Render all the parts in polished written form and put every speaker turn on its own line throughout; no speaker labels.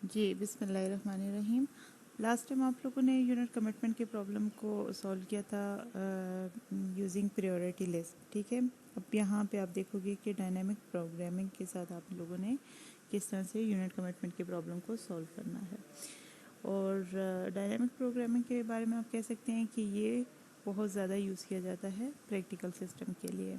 जी बिस्मिल्लाहिर्रहमानिर्रहीम। Last time आप लोगों ने यूनिट कमिटमेंट के प्रॉब्लम को सॉल्व किया था यूजिंग प्रायोरिटी लिस्ट। ठीक है, अब यहाँ पे आप देखोगे कि डायनामिक प्रोग्रामिंग के साथ आप लोगों ने किस तरह से यूनिट कमिटमेंट के प्रॉब्लम को सॉल्व करना है। और डायनामिक प्रोग्रामिंग के बारे में आप कह सकते हैं कि ये बहुत ज़्यादा यूज़ किया जाता है प्रैक्टिकल सिस्टम के लिए।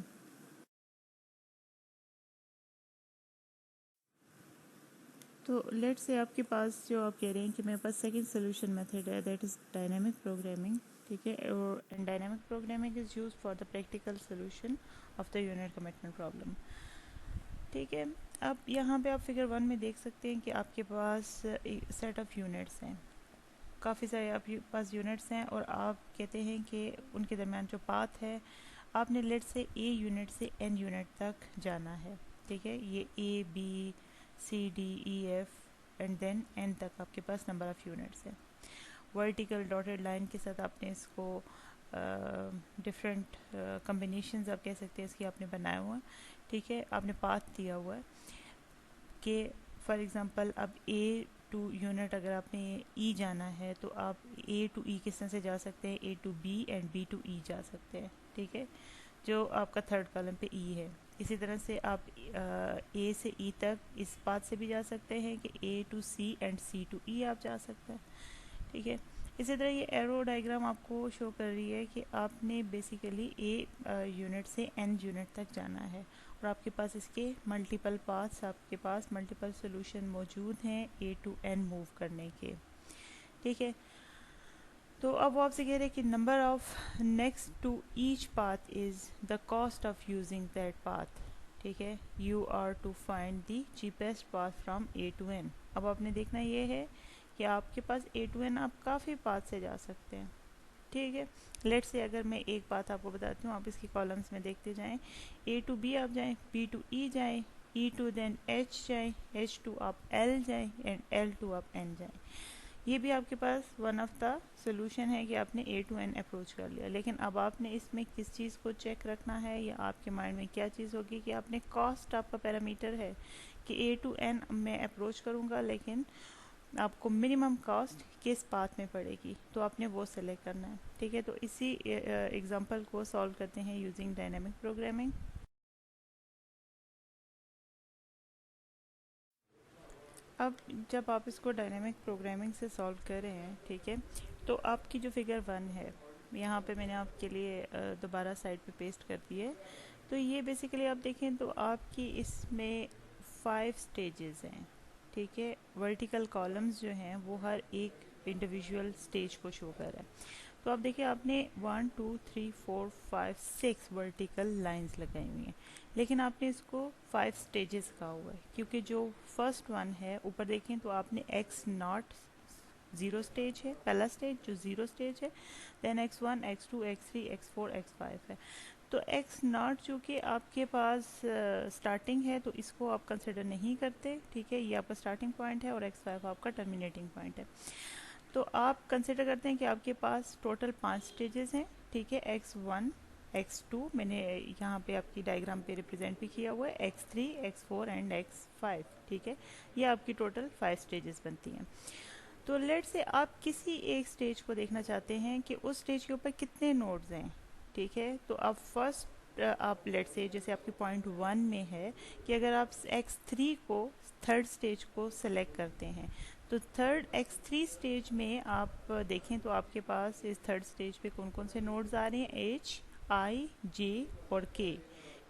तो लेट्स से आपके पास जो आप कह रहे हैं कि मेरे पास सेकंड सोल्यूशन मेथड है, दैट इज़ डायनामिक प्रोग्रामिंग। ठीक है, और dynamic programming is use for the practical solution of the unit commitment problem. ठीक है, अब यहाँ पे आप फिगर 1 में देख सकते हैं कि आपके पास सेट ऑफ यूनिट्स हैं, काफ़ी सारे आपके पास यूनिट्स हैं और आप कहते हैं कि उनके दरमियान जो पाथ है, आपने लेट से ए यूनिट से एन यूनिट तक जाना है। ठीक है, ये A B C D E F and then N तक आपके पास नंबर ऑफ़ यूनिट्स है। वर्टिकल डॉटेड लाइन के साथ आपने इसको डिफरेंट कम्बिनेशंस आप कह सकते हैं इसकी आपने बनाया हुआ है। ठीक है, आपने पाथ दिया हुआ है कि फॉर एग्ज़ाम्पल अब ए टू यूनिट अगर आपने ई जाना है तो आप ए टू ई किस तरह से जा सकते हैं, A to B and B to E जा सकते हैं। ठीक है, जो आपका थर्ड कॉलम पे ई है। इसी तरह से आप ए से ई तक इस पाथ से भी जा सकते हैं कि A to C and C to E आप जा सकते हैं। ठीक है, इसी तरह ये एरो डायग्राम आपको शो कर रही है कि आपने बेसिकली ए यूनिट से एन यूनिट तक जाना है और आपके पास इसके मल्टीपल पाथ्स, आपके पास मल्टीपल सोल्यूशन मौजूद हैं ए टू एन मूव करने के। ठीक है, तो अब वो आपसे कह रहे हैं कि number of next to each path is the cost of using that path. ठीक है, you are to find the cheapest path from A to N. अब आपने देखना ये है कि आपके पास ए टू एन आप काफ़ी पाथ से जा सकते हैं। ठीक है, लेट्स से अगर मैं एक बात आपको बताती हूँ, आप इसकी कॉलम्स में देखते जाएं। ए टू बी आप जाएं, बी टू ई जाएं, ई टू देन एच जाएं, एच टू आप एल जाएं एंड एल टू आप एन जाएं। ये भी आपके पास वन ऑफ द सोल्यूशन है कि आपने ए टू एन अप्रोच कर लिया। लेकिन अब आपने इसमें किस चीज़ को चेक रखना है या आपके माइंड में क्या चीज़ होगी कि आपने कॉस्ट आपका पैरामीटर है कि ए टू एन मैं अप्रोच करूँगा, लेकिन आपको मिनिमम कॉस्ट किस पाथ में पड़ेगी तो आपने वो सेलेक्ट करना है। ठीक है, तो इसी एग्जांपल को सॉल्व करते हैं यूजिंग डायनामिक प्रोग्रामिंग। अब जब आप इसको डायनामिक प्रोग्रामिंग से सॉल्व कर रहे हैं, ठीक है, तो आपकी जो फिगर 1 है यहाँ पे मैंने आपके लिए दोबारा साइड पे पेस्ट कर दी है। तो ये बेसिकली आप देखें तो आपकी इसमें 5 स्टेजेस हैं। ठीक है, वर्टिकल कॉलम्स जो हैं वो हर एक इंडिविजुअल स्टेज को शो कर रहा है। तो आप देखिए आपने 1 2 3 4 5 6 वर्टिकल लाइंस लगाई हुई हैं, लेकिन आपने इसको 5 स्टेजेस कहा हुआ है क्योंकि जो फर्स्ट वन है ऊपर देखें तो आपने एक्स नॉट ज़ीरो स्टेज है, पहला स्टेज जो ज़ीरो स्टेज है, then x1 x2 x3 x4 x5 है। तो x नॉट जो कि आपके पास स्टार्टिंग है तो इसको आप कंसिडर नहीं करते। ठीक है, ये आपका स्टार्टिंग पॉइंट है और x5 आपका टर्मिनेटिंग पॉइंट है। तो आप कंसिडर करते हैं कि आपके पास टोटल 5 स्टेजेस हैं। ठीक है, x1 x2 मैंने यहाँ पे आपकी डायग्राम पे रिप्रेजेंट भी किया हुआ है, x3 x4 एंड x5। ठीक है, ये आपकी टोटल 5 स्टेजेस बनती हैं। तो लेट से आप किसी एक स्टेज को देखना चाहते हैं कि उस स्टेज के ऊपर कितने नोड्स हैं। ठीक है, तो आप फर्स्ट आप लेट से जैसे आपकी पॉइंट 1 में है कि अगर आप x3 को थर्ड स्टेज को सेलेक्ट करते हैं तो थर्ड x3 स्टेज में आप देखें तो आपके पास इस थर्ड स्टेज पे कौन कौन से नोड्स आ रहे हैं, h i j और k।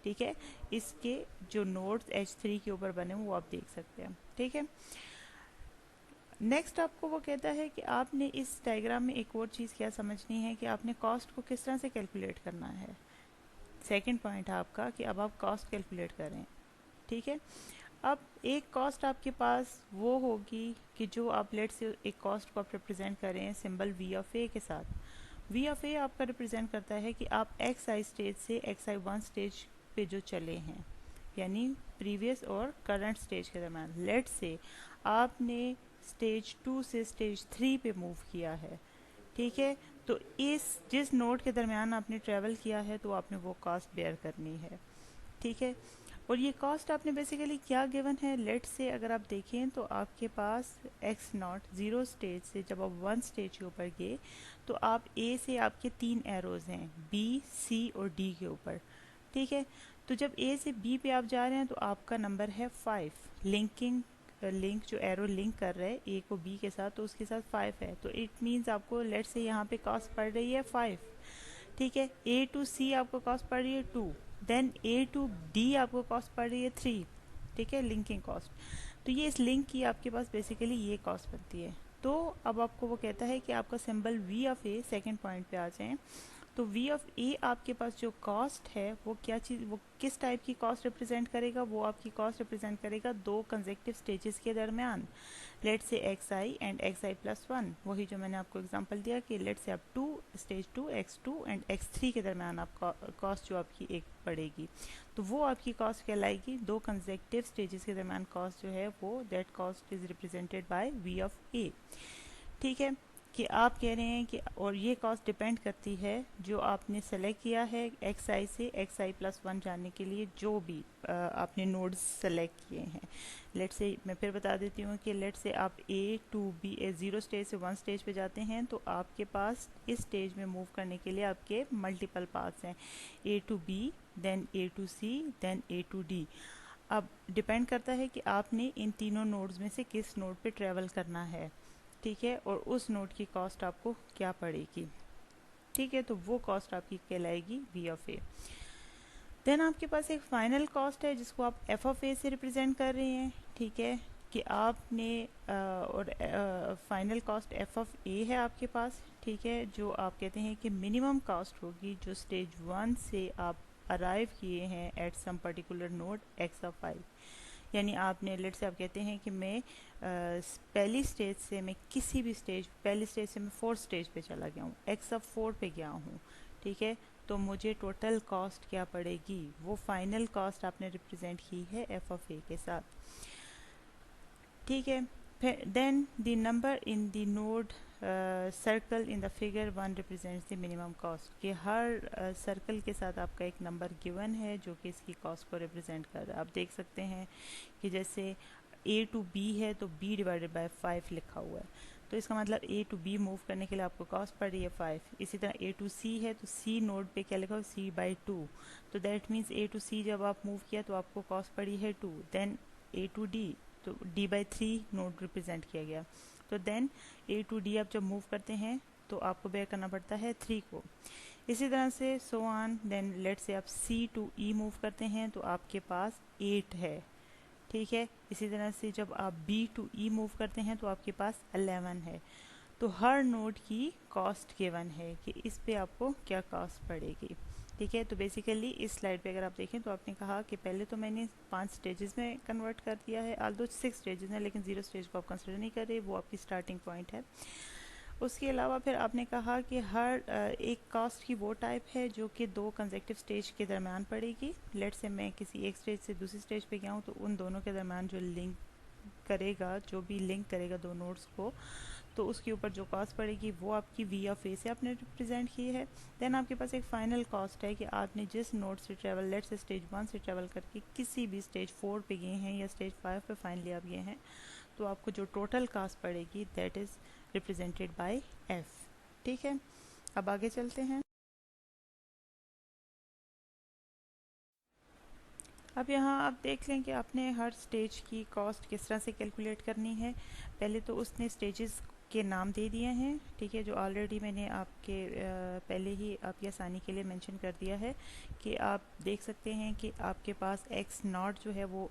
ठीक है, इसके जो नोड्स h3 के ऊपर बने वो आप देख सकते हैं। ठीक है, नेक्स्ट आपको वो कहता है कि आपने इस डायग्राम में एक और चीज़ क्या समझनी है कि आपने कॉस्ट को किस तरह से कैलकुलेट करना है। सेकंड पॉइंट है आपका कि अब आप कॉस्ट कैलकुलेट करें। ठीक है, अब एक कॉस्ट आपके पास वो होगी कि जो आप लेट से एक कॉस्ट को आप रिप्रेजेंट करें सिंबल वी ऑफ ए के साथ। वी ऑफ ए आपका रिप्रेजेंट करता है कि आप एक्स आई स्टेज से एक्स आई वन स्टेज पे जो चले हैं, यानी प्रीवियस और करंट स्टेज के दरम्यान। लेट से आपने स्टेज 2 से स्टेज 3 पे मूव किया है। ठीक है, तो इस जिस नोड के दरमियान आपने ट्रेवल किया है तो आपने वो कॉस्ट बेयर करनी है। ठीक है, और ये कॉस्ट आपने बेसिकली क्या गिवन है, लेट से अगर आप देखें तो आपके पास एक्स नॉट ज़ीरो स्टेज से जब आप वन स्टेज के ऊपर गए तो आप ए से आपके 3 एरोज़ हैं बी सी और डी के ऊपर, ठीक है। तो जब ए से बी पे आप जा रहे हैं तो आपका नंबर है 5, लिंक जो एरो लिंक कर रहा है ए को बी के साथ तो उसके साथ 5 है, तो इट मीन्स आपको लेट से यहाँ पे कॉस्ट पड़ रही है 5, ठीक है। ए टू सी आपको कॉस्ट पड़ रही है 2, देन ए टू डी आपको कॉस्ट पड़ रही है 3, ठीक है, लिंकिंग कॉस्ट। तो ये इस लिंक की आपके पास बेसिकली ये कॉस्ट बनती है। तो अब आपको वो कहता है कि आपका symbol V of A second point पे आ जाएं, तो वी ऑफ ए आपके पास जो कॉस्ट है वो क्या चीज़, वो किस टाइप की कॉस्ट रिप्रेजेंट करेगा, वो आपकी कॉस्ट रिप्रेजेंट करेगा दो कंसेक्टिव स्टेजेस के दरमियान, लेट से x I and x I plus one, वही जो मैंने आपको एग्जांपल दिया कि लेट से आप stage two and X three के दरमियान आप कॉस्ट जो आपकी एक पड़ेगी, तो वो आपकी कॉस्ट कहलाएगी। दो कंसेक्टिव स्टेजेस के दरमियान कॉस्ट जो है वो that cost is represented by V of A, ठीक है। कि आप कह रहे हैं कि और ये कॉस्ट डिपेंड करती है जो आपने सेलेक्ट किया है एक्स आई से एक्स आई प्लस वन जाने के लिए जो भी आपने नोड्स सेलेक्ट किए हैं। लेट से मैं फिर बता देती हूँ कि लेट से आप ए टू बी ज़ीरो स्टेज से वन स्टेज पे जाते हैं तो आपके पास इस स्टेज में मूव करने के लिए आपके मल्टीपल पाथ्स हैं, A to B, then A to C, then A to D. अब डिपेंड करता है कि आपने इन तीनों नोड्स में से किस नोड पे ट्रेवल करना है, ठीक है, और उस नोड की कॉस्ट आपको क्या पड़ेगी, ठीक है। तो वो कॉस्ट आपकी कहलाएगी वी ऑफ ए। देन आपके पास एक फाइनल कॉस्ट है जिसको आप एफ ऑफ ए से रिप्रेजेंट कर रहे हैं, ठीक है, कि आपने और फाइनल कॉस्ट एफ ऑफ ए है आपके पास, ठीक है, जो आप कहते हैं कि मिनिमम कॉस्ट होगी जो स्टेज वन से आप अराइव किए हैं at some particular node X of I. यानी आपने लेट से आप कहते हैं कि मैं पहली स्टेज से मैं किसी भी स्टेज, पहली स्टेज से मैं फोर्थ स्टेज पे चला गया हूँ, एक्स ऑफ 4 पे गया हूँ, ठीक है, तो मुझे टोटल कॉस्ट क्या पड़ेगी, वो फाइनल कॉस्ट आपने रिप्रेजेंट की है एफ ऑफ ए के साथ, ठीक है। फिर then the number in the node circle in the figure one represents the minimum cost, कि हर सर्कल के साथ आपका एक नंबर गिवन है जो कि इसकी कॉस्ट को रिप्रेजेंट कर रहा है। आप देख सकते हैं कि जैसे ए टू बी है तो बी डिवाइडेड बाय 5 लिखा हुआ है, तो इसका मतलब ए टू बी मूव करने के लिए आपको कॉस्ट पड़ रही है 5। इसी तरह ए टू सी है तो सी नोड पे क्या लिखा हुआ है, सी बाई 2, तो दैट मीन्स ए टू सी जब आप मूव किया तो आपको कॉस्ट पड़ी है 2। देन ए टू डी, तो डी बाई 3 नोड रिप्रेजेंट किया गया, तो देन ए टू डी आप जब मूव करते हैं तो आपको बेयर करना पड़ता है 3 को। इसी तरह से so on, then let say आप सी टू ई मूव करते हैं तो आपके पास 8 है, ठीक है। इसी तरह से जब आप बी टू ई मूव करते हैं तो आपके पास 11 है। तो हर नोड की कॉस्ट गिवन है कि इस पे आपको क्या कॉस्ट पड़ेगी, ठीक है। तो बेसिकली इस स्लाइड पे अगर आप देखें तो आपने कहा कि पहले तो मैंने 5 स्टेजेस में कन्वर्ट कर दिया है, आल्दो 6 स्टेजेस हैं लेकिन 0 स्टेज को आप कंसिडर नहीं कर रहे, वो आपकी स्टार्टिंग पॉइंट है। उसके अलावा फिर आपने कहा कि हर एक कॉस्ट की वो टाइप है जो कि दो कंसेक्टिव स्टेज के दरमियान पड़ेगी। लेट से मैं किसी एक स्टेज से दूसरी स्टेज पे गया हूँ तो उन दोनों के दरमियान जो लिंक करेगा, जो भी लिंक करेगा दो नोड्स को, तो उसके ऊपर जो कॉस्ट पड़ेगी वो आपकी वी ऑफ ए से आपने रिप्रेजेंट की है। देन आपके पास एक फाइनल कॉस्ट है कि आपने जिस नोड से ट्रेवल, लेट से स्टेज 1 से ट्रेवल करके किसी भी स्टेज 4 पे गए हैं या स्टेज 5 पे फाइनली आप गए हैं, तो आपको जो टोटल कॉस्ट पड़ेगी that is represented by F, ठीक है। अब आगे चलते हैं। अब यहाँ आप देख लें कि आपने हर स्टेज की कॉस्ट किस तरह से कैलकुलेट करनी है। पहले तो उसने स्टेजेस के नाम दे दिए हैं, ठीक है, जो ऑलरेडी मैंने आपके पहले ही आपकी आसानी के लिए मेंशन कर दिया है कि आप देख सकते हैं कि आपके पास एक्स नॉट जो है वो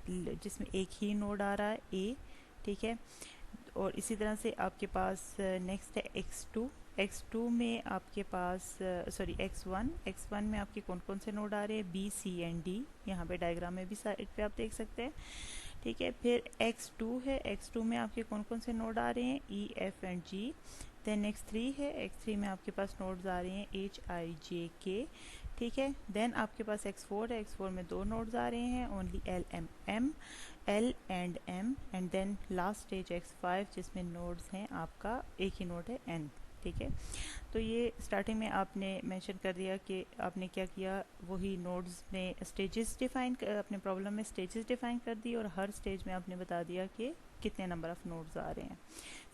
जिसमें एक ही नोड आ रहा है ए, ठीक है, और इसी तरह से आपके पास नेक्स्ट है x2 में आपके पास सॉरी x1 में आपके कौन कौन से नोड आ रहे हैं, बी सी एंड डी, यहाँ पे डायग्राम में भी साइड पे आप देख सकते हैं, ठीक है। फिर x2 है, x2 में आपके कौन कौन से नोड आ रहे हैं, E F and G. Then x3 है, x3 में आपके पास नोड्स आ रहे हैं एच आई जे के, ठीक है। देन आपके पास x4 है, x4 में दो नोड्स आ रहे हैं only L M M, L and M, and then last stage x5 जिसमें नोड्स हैं आपका एक ही नोड है n, ठीक है। तो ये स्टार्टिंग में आपने मेंशन कर दिया कि आपने क्या किया, वही नोड्स में स्टेजेस डिफाइन, अपने प्रॉब्लम में स्टेजेस डिफाइन कर दी और हर स्टेज में आपने बता दिया कि कितने नंबर ऑफ़ नोड्स आ रहे हैं,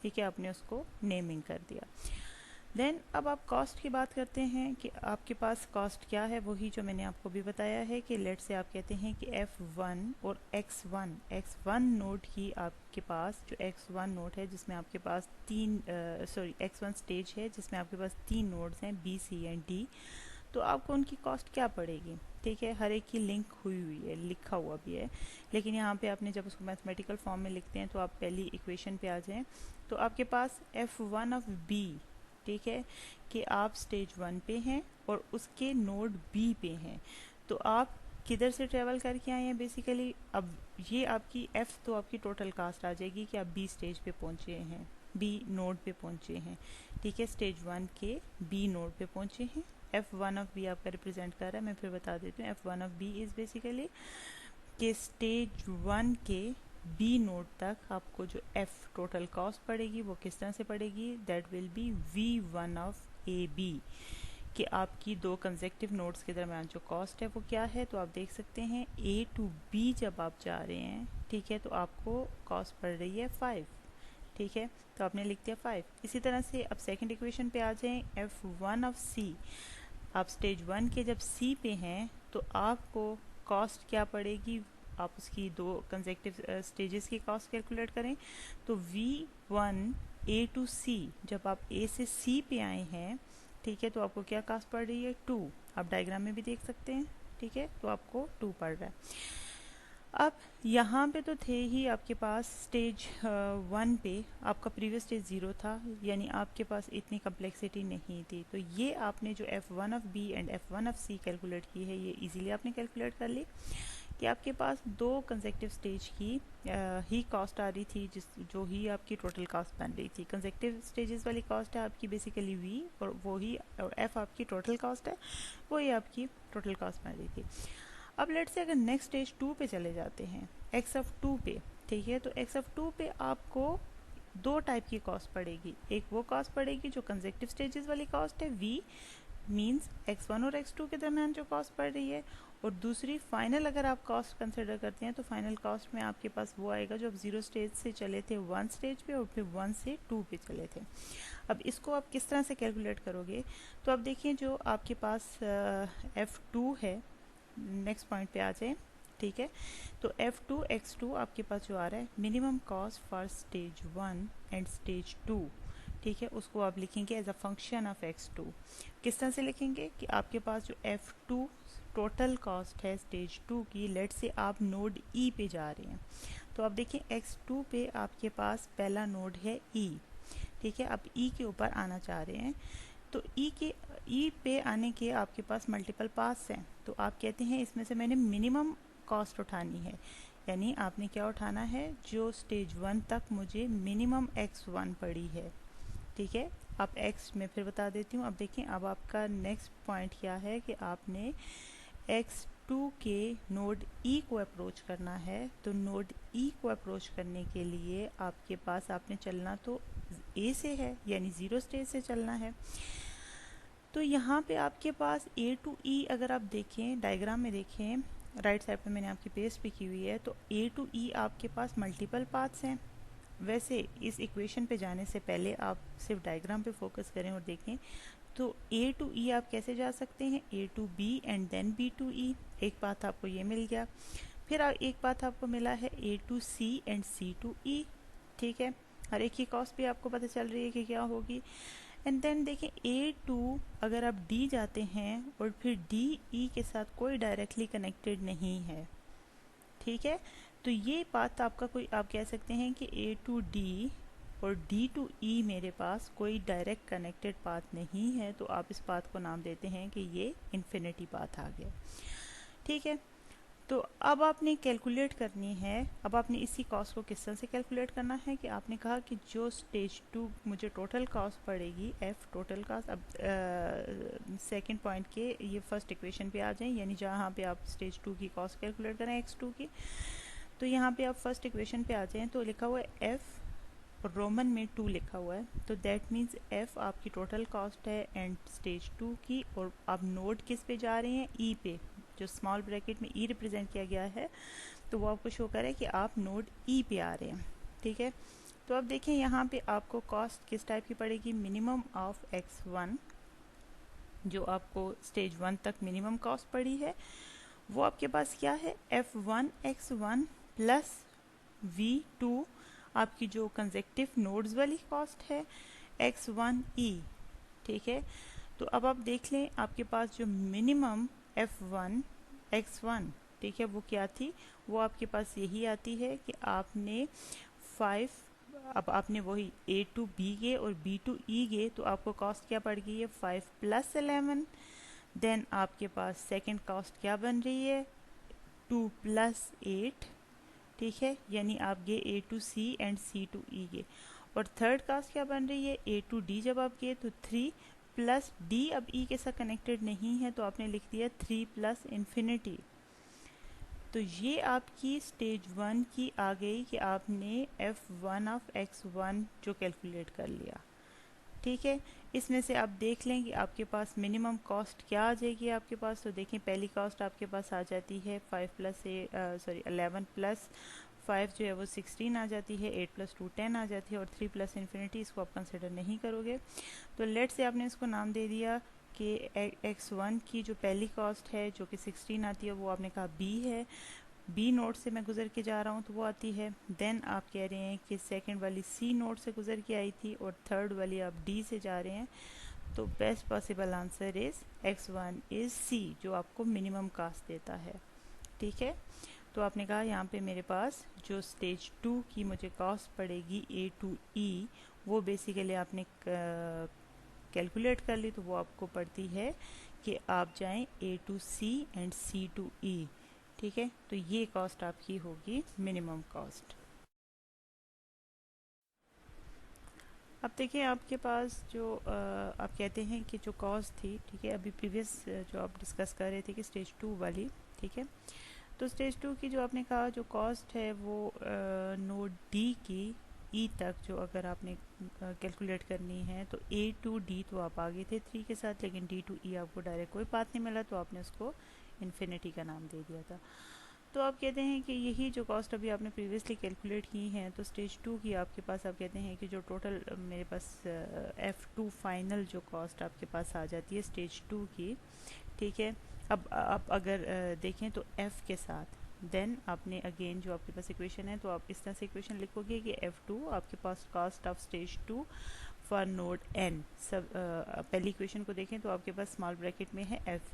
ठीक है। आपने उसको नेमिंग कर दिया। देन अब आप कॉस्ट की बात करते हैं कि आपके पास कॉस्ट क्या है, वही जो मैंने आपको भी बताया है कि लेट से आप कहते हैं कि F1 और X1 नोड की आपके पास जो X1 नोड है जिसमें आपके पास X1 स्टेज है जिसमें आपके पास 3 नोड्स हैं B, C एंड D। तो आपको उनकी कॉस्ट क्या पड़ेगी, ठीक है। हर एक की लिंक हुई है, लिखा हुआ भी है, लेकिन यहाँ पे आपने जब उसको मैथमेटिकल फॉर्म में लिखते हैं तो आप पहली इक्वेशन पे आ जाएं। तो आपके पास F1 ऑफ B, ठीक है, कि आप स्टेज 1 पे हैं और उसके नोड B पे हैं। तो आप किधर से ट्रेवल करके आए हैं बेसिकली। अब ये आपकी F तो आपकी टोटल कास्ट आ जाएगी कि आप B स्टेज पे पहुंचे हैं, B नोड पे पहुंचे हैं, ठीक है। स्टेज 1 के B नोड पे पहुंचे हैं। F1 ऑफ B आपका रिप्रेजेंट कर रहा है, मैं फिर बता देती हूँ। F1 of B is basically कि स्टेज 1 के B नोड तक आपको जो F टोटल कॉस्ट पड़ेगी वो किस तरह से पड़ेगी, that will be V1 of AB, कि आपकी दो कंसेक्टिव नोड्स के दरम्यान जो कॉस्ट है वो क्या है। तो आप देख सकते हैं A to B जब आप जा रहे हैं, ठीक है, तो आपको कॉस्ट पड़ रही है 5, ठीक है। तो आपने लिख दिया 5। इसी तरह से अब सेकंड इक्वेशन पे आ जाएं, F1 ऑफ C, आप स्टेज 1 के जब C पे हैं तो आपको कॉस्ट क्या पड़ेगी, आप उसकी दो कंसेक्टिव स्टेजेस की कॉस्ट कैलकुलेट करें। तो V1 A to C, जब आप A से C पे आए हैं, ठीक है, तो आपको क्या कॉस्ट पड़ रही है 2। आप डायग्राम में भी देख सकते हैं, ठीक है, तो आपको 2 पड़ रहा है। अब यहाँ पे तो थे ही आपके पास स्टेज 1 पे आपका प्रीवियस स्टेज 0 था, यानी आपके पास इतनी कम्प्लेक्सिटी नहीं थी। तो ये आपने जो F1 of B and F1 of C calculate की है, ये इजीली आपने कैलकुलेट कर ली कि आपके पास दो कंसेक्टिव स्टेज की ही कॉस्ट आ रही थी, जो ही आपकी टोटल कॉस्ट बन रही थी। कंसेक्टिव स्टेजेस वाली कॉस्ट है आपकी बेसिकली V, और वही और F आपकी टोटल कॉस्ट है, वही आपकी टोटल कॉस्ट बन रही थी। अब लेट से अगर नेक्स्ट स्टेज 2 पे चले जाते हैं, X ऑफ 2 पे, ठीक है, तो X ऑफ 2 पे आपको दो टाइप की कॉस्ट पड़ेगी। एक वो कॉस्ट पड़ेगी जो कंसेक्टिव स्टेजेस वाली कॉस्ट है V, मींस X1 और X2 के दरम्यान जो कॉस्ट पड़ रही है, और दूसरी फाइनल अगर आप कॉस्ट कंसिडर करते हैं तो फाइनल कॉस्ट में आपके पास वो आएगा जो आप 0 स्टेज से चले थे 1 स्टेज पे और फिर 1 से 2 पे चले थे। अब इसको आप किस तरह से कैलकुलेट करोगे, तो आप देखिए जो आपके पास F2 है, नेक्स्ट पॉइंट पे आ जाए, ठीक है। तो F2 X2 आपके पास जो आ रहा है minimum cost for stage 1 and stage 2, ठीक है, उसको आप लिखेंगे as a function of X2। किस तरह से लिखेंगे कि आपके पास जो F2 टोटल कॉस्ट है स्टेज 2 की, लेट से आप नोड E पे जा रहे हैं, तो आप देखिए X2 पे आपके पास पहला नोड है E, ठीक है। आप E के ऊपर आना चाह रहे हैं, तो E पे आने के आपके पास मल्टीपल पाथ्स हैं। तो आप कहते हैं इसमें से मैंने मिनिमम कॉस्ट उठानी है, यानी आपने क्या उठाना है, जो स्टेज 1 तक मुझे मिनिमम X1 पड़ी है, ठीक है। आप X में फिर बता देती हूँ। अब देखें, अब आपका नेक्स्ट पॉइंट क्या है कि आपने X2 के नोड E को अप्रोच करना है। तो नोड E को अप्रोच करने के लिए आपके पास आपने चलना तो A से है, यानी 0 स्टेज से चलना है। तो यहाँ पे आपके पास A to E अगर आप देखें, डायग्राम में देखें, राइट साइड पे मैंने आपकी पेस्ट भी की हुई है, तो A to E आपके पास मल्टीपल पाथ्स हैं। वैसे इस इक्वेशन पे जाने से पहले आप सिर्फ डायग्राम पे फोकस करें और देखें, तो A to E आप कैसे जा सकते हैं, A to B and then B to E। एक पाथ आपको ये मिल गया, फिर एक पाथ आपको मिला है A to C and C to E, ठीक है। हर एक की कॉस्ट भी आपको पता चल रही है कि क्या होगी। एंड देन देखें A2 अगर आप D जाते हैं और फिर D E के साथ कोई डायरेक्टली कनेक्टेड नहीं है, ठीक है, तो ये पाथ आपका कोई, आप कह सकते हैं कि A to D और D to E मेरे पास कोई डायरेक्ट कनेक्टेड पाथ नहीं है, तो आप इस पाथ को नाम देते हैं कि ये इन्फिनिटी पाथ आ गया, ठीक है। तो अब आपने कैलकुलेट करनी है, अब आपने इसी कॉस्ट को किस तरह से कैलकुलेट करना है कि आपने कहा कि जो स्टेज 2 मुझे टोटल कॉस्ट पड़ेगी, F टोटल कॉस्ट। अब सेकंड पॉइंट के ये फर्स्ट इक्वेशन पे आ जाएं, यानी जहाँ पे आप स्टेज 2 की कॉस्ट कैलकुलेट करें X2 की, तो यहाँ पे आप फर्स्ट इक्वेशन पे आ जाएं, तो लिखा हुआ है F और रोमन में 2 लिखा हुआ है, तो दैट मीन्स एफ आपकी टोटल कॉस्ट है एंड स्टेज 2 की, और आप नोड किस पे जा रहे हैं, ई पे, जो स्मॉल ब्रैकेट में ई रिप्रेजेंट किया गया है, तो वो आपको शो कर रहा है कि आप नोड ई पे आ रहे हैं। ठीक है, तो अब देखें यहाँ पे आपको कॉस्ट किस टाइप की पड़ेगी, मिनिमम ऑफ x1, जो आपको स्टेज 1 तक मिनिमम कॉस्ट पड़ी है, वो आपके पास क्या है, f1 x1 प्लस v2 आपकी जो कंसेक्टिव नोड्स वाली कॉस्ट है x1e। ठीक है, तो अब आप देख लें आपके पास जो मिनिमम f1 x1, ठीक है, वो क्या थी, वो आपके पास यही आती है कि आपने 5, अब आपने वही a टू b गए और b टू e गए, तो आपको कॉस्ट क्या पड़ गई है, 5 प्लस 11। देन आपके पास सेकंड कॉस्ट क्या बन रही है, 2 प्लस 8। ठीक है, यानी आप गए A to C and C to E गए, और थर्ड कास्ट क्या बन रही है, ए टू डी जब आप गए तो 3 प्लस डी, अब ई के साथ कनेक्टेड नहीं है तो आपने लिख दिया 3 प्लस इन्फिनिटी। तो ये आपकी स्टेज 1 की आ गई कि आपने f1 ऑफ x1 जो कैलकुलेट कर लिया। ठीक है, इसमें से आप देख लें कि आपके पास मिनिमम कॉस्ट क्या आ जाएगी आपके पास, तो देखें पहली कॉस्ट आपके पास आ जाती है 5 प्लस 11 प्लस 5 जो है वो 16 आ जाती है, 8 प्लस 2 10 आ जाती है, और 3 प्लस इन्फिनिटी इसको आप कंसिडर नहीं करोगे। तो लेट से आपने इसको नाम दे दिया कि x1 की जो पहली कॉस्ट है जो कि 16 आती है, वो आपने कहा b है, बी नोड से मैं गुजर के जा रहा हूँ तो वो आती है। देन आप कह रहे हैं कि सेकंड वाली सी नोड से गुजर के आई थी, और थर्ड वाली आप डी से जा रहे हैं, तो best possible answer is x1 is C, जो आपको मिनिमम कास्ट देता है। ठीक है, तो आपने कहा यहाँ पे मेरे पास जो स्टेज 2 की मुझे कॉस्ट पड़ेगी ए टू ई, वो बेसिकली आपने कैलकुलेट कर ली, तो वो आपको पड़ती है कि आप जाएं A to C and C to E. ठीक है, तो ये कॉस्ट आपकी होगी मिनिमम कॉस्ट। अब देखिए आपके पास जो आप कहते हैं कि जो कॉस्ट थी, ठीक है, अभी प्रीवियस जो आप डिस्कस कर रहे थे कि स्टेज 2 वाली, ठीक है, तो स्टेज 2 की जो आपने कहा जो कॉस्ट है वो नोड डी की ई तक जो अगर आपने कैलकुलेट करनी है, तो ए टू डी तो आप आगे थे 3 के साथ, लेकिन डी टू ई आपको डायरेक्ट कोई पाथ नहीं मिला, तो आपने उसको इन्फिनिटी का नाम दे दिया था। तो आप कहते हैं कि यही जो कॉस्ट अभी आपने प्रीवियसली कैलकुलेट की हैं, तो स्टेज 2 की आपके पास आप कहते हैं कि जो टोटल मेरे पास F2 फाइनल जो कॉस्ट आपके पास आ जाती है स्टेज 2 की। ठीक है, अब आप अगर देखें तो F के साथ देन आपने अगेन जो आपके पास इक्वेशन है, तो आप इस तरह से इक्वेशन लिखोगे कि F2 आपके पास cost of stage 2 for node n, सब पहली इक्वेशन को देखें तो आपके पास स्मॉल ब्रैकेट में है F,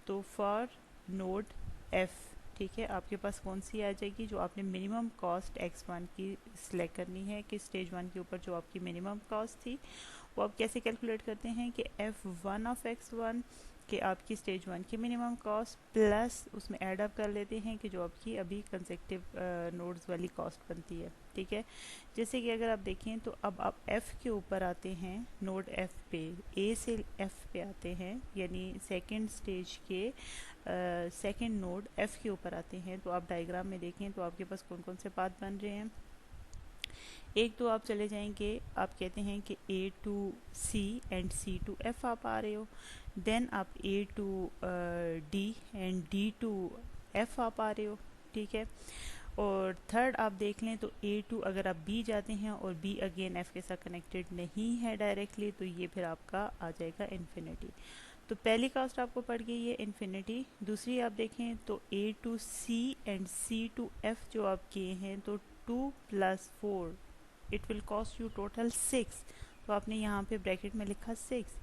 तो फॉर नोड F, ठीक है, आपके पास कौन सी आ जाएगी, जो आपने मिनिमम कॉस्ट x1 की सिलेक्ट करनी है कि स्टेज 1 के ऊपर जो आपकी मिनिमम कॉस्ट थी, वो आप कैसे कैलकुलेट करते हैं कि f1 ऑफ x1 कि आपकी स्टेज 1 की मिनिमम कॉस्ट प्लस उसमें ऐड अप कर लेते हैं कि जो आपकी अभी कंसेक्टिव नोड्स वाली कॉस्ट बनती है। ठीक है, जैसे कि अगर आप देखें तो अब आप f के ऊपर आते हैं, नोड f पे, a से f पे आते हैं, यानी सेकंड स्टेज के सेकंड नोड f के ऊपर आते हैं, तो आप डायग्राम में देखें तो आपके पास कौन कौन से पाथ बन रहे हैं। एक तो आप चले जाएंगे, आप कहते हैं कि A to C and C to F आप आ रहे हो, देन आप A to D and D to F आप आ रहे हो। ठीक है, और थर्ड आप देख लें तो A टू अगर आप B जाते हैं और B अगेन F के साथ कनेक्टेड नहीं है डायरेक्टली, तो ये फिर आपका आ जाएगा इन्फिनिटी। तो पहली कास्ट आपको पड़ गई है इन्फिनिटी। दूसरी आप देखें तो A to C and C to F जो आप किए हैं, तो 2 plus 4 it will cost you total 6, तो आपने यहाँ पे ब्रैकेट में लिखा 6।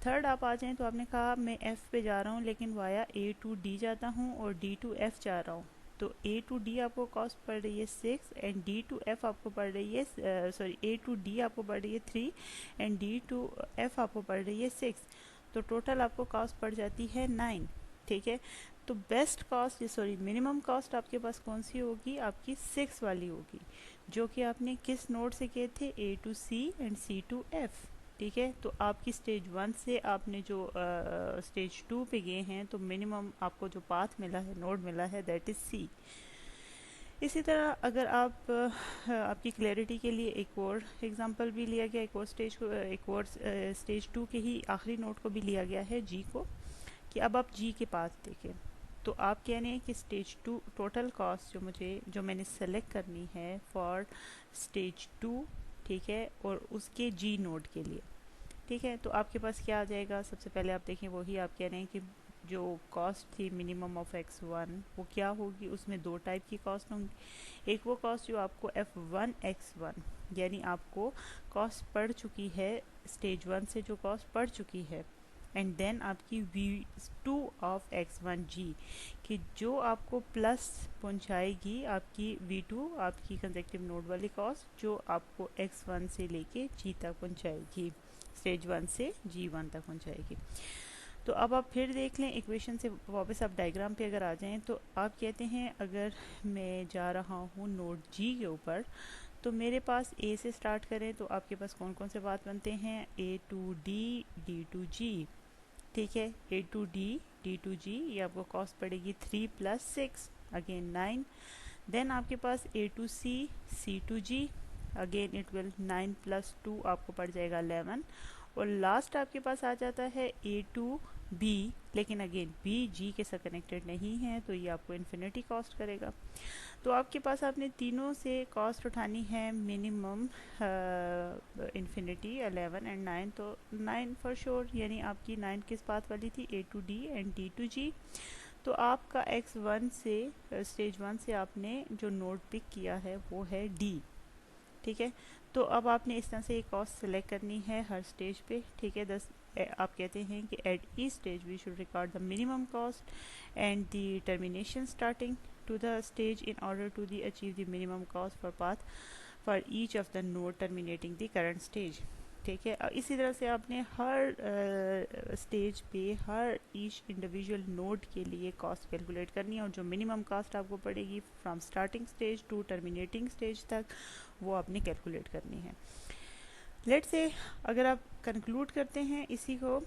थर्ड आप आ जाएं तो आपने कहा मैं F पे जा रहा हूँ लेकिन वाया A टू D जाता हूँ और D टू F जा रहा हूँ, तो A टू D आपको कॉस्ट पड़ रही है 6 एंड D टू F आपको पड़ रही है A टू D आपको पड़ रही है 3 एंड D टू F आपको पड़ रही है 6, तो टोटल आपको कॉस्ट पड़ जाती है 9। ठीक है, तो बेस्ट कॉस्ट मिनिमम कॉस्ट आपके पास कौन सी होगी, आपकी 6 वाली होगी, जो कि आपने किस नोड से किए थे, A to C and C to F। ठीक है, तो आपकी स्टेज 1 से आपने जो स्टेज 2 पे गए हैं, तो मिनिमम आपको जो पाथ मिला है, नोड मिला है, दैट इज़ C। इसी तरह अगर आप आपकी क्लैरिटी के लिए एक और एग्जांपल भी लिया गया, एक और स्टेज 2 के ही आखिरी नोट को भी लिया गया है, जी को, कि अब आप जी के पास देखें तो आप कह रहे हैं कि स्टेज 2 टोटल कॉस्ट जो मैंने सेलेक्ट करनी है फॉर स्टेज 2, ठीक है, और उसके जी नोड के लिए, ठीक है, तो आपके पास क्या आ जाएगा। सबसे पहले आप देखें, वही आप कह रहे हैं कि जो कॉस्ट थी मिनिमम ऑफ x1 वो क्या होगी, उसमें दो टाइप की कॉस्ट होंगी। एक वो कॉस्ट जो आपको f1 x1 यानी आपको कॉस्ट पड़ चुकी है स्टेज 1 से, जो कॉस्ट पड़ चुकी है, एंड देन आपकी v2 ऑफ x1 g कि जो आपको प्लस पहुंचाएगी आपकी v2 आपकी कंसेक्टिव नोड वाली कॉस्ट, जो आपको x1 से लेके g तक पहुंचाएगी, स्टेज 1 से G1 तक पहुंचाएगी। तो अब आप फिर देख लें इक्वेशन से वापस आप डायग्राम पे अगर आ जाएं तो आप कहते हैं अगर मैं जा रहा हूँ नोड G के ऊपर, तो मेरे पास A से स्टार्ट करें तो आपके पास कौन कौन से बात बनते हैं, A to D, D to G, ठीक है, A to D, D to G, ये आपको कॉस्ट पड़ेगी 3 + 6 अगेन 9। देन आपके पास A to C, C to G, again it will 9 + 2 आपको पड़ जाएगा 11। और लास्ट आपके पास आ जाता है A to B, लेकिन अगेन B G के साथ कनेक्टेड नहीं है तो ये आपको इन्फिनिटी कॉस्ट करेगा। तो आपके पास आपने तीनों से कॉस्ट उठानी है मिनिमम इन्फिनिटी 11 एंड 9, तो 9 फॉर श्योर, यानी आपकी 9 किस पाथ वाली थी, A to D and D to G। तो आपका x1 से स्टेज 1 से आपने जो नोड पिक किया है वो है D, ठीक है। तो अब आपने इस तरह से एक कॉस्ट सेलेक्ट करनी है हर स्टेज पे, ठीक है। आप कहते हैं कि at each stage we should record the minimum cost and the termination starting to the stage in order to the achieve the minimum cost for path for each of the node terminating the current stage, ठीक है। इसी तरह से आपने हर stage पे हर each individual node के लिए cost calculate करनी है, और जो मिनिमम कॉस्ट आपको पड़ेगी from starting stage to terminating stage तक वो आपने कैलकुलेट करनी है। लेट से अगर आप कंक्लूड करते हैं इसी को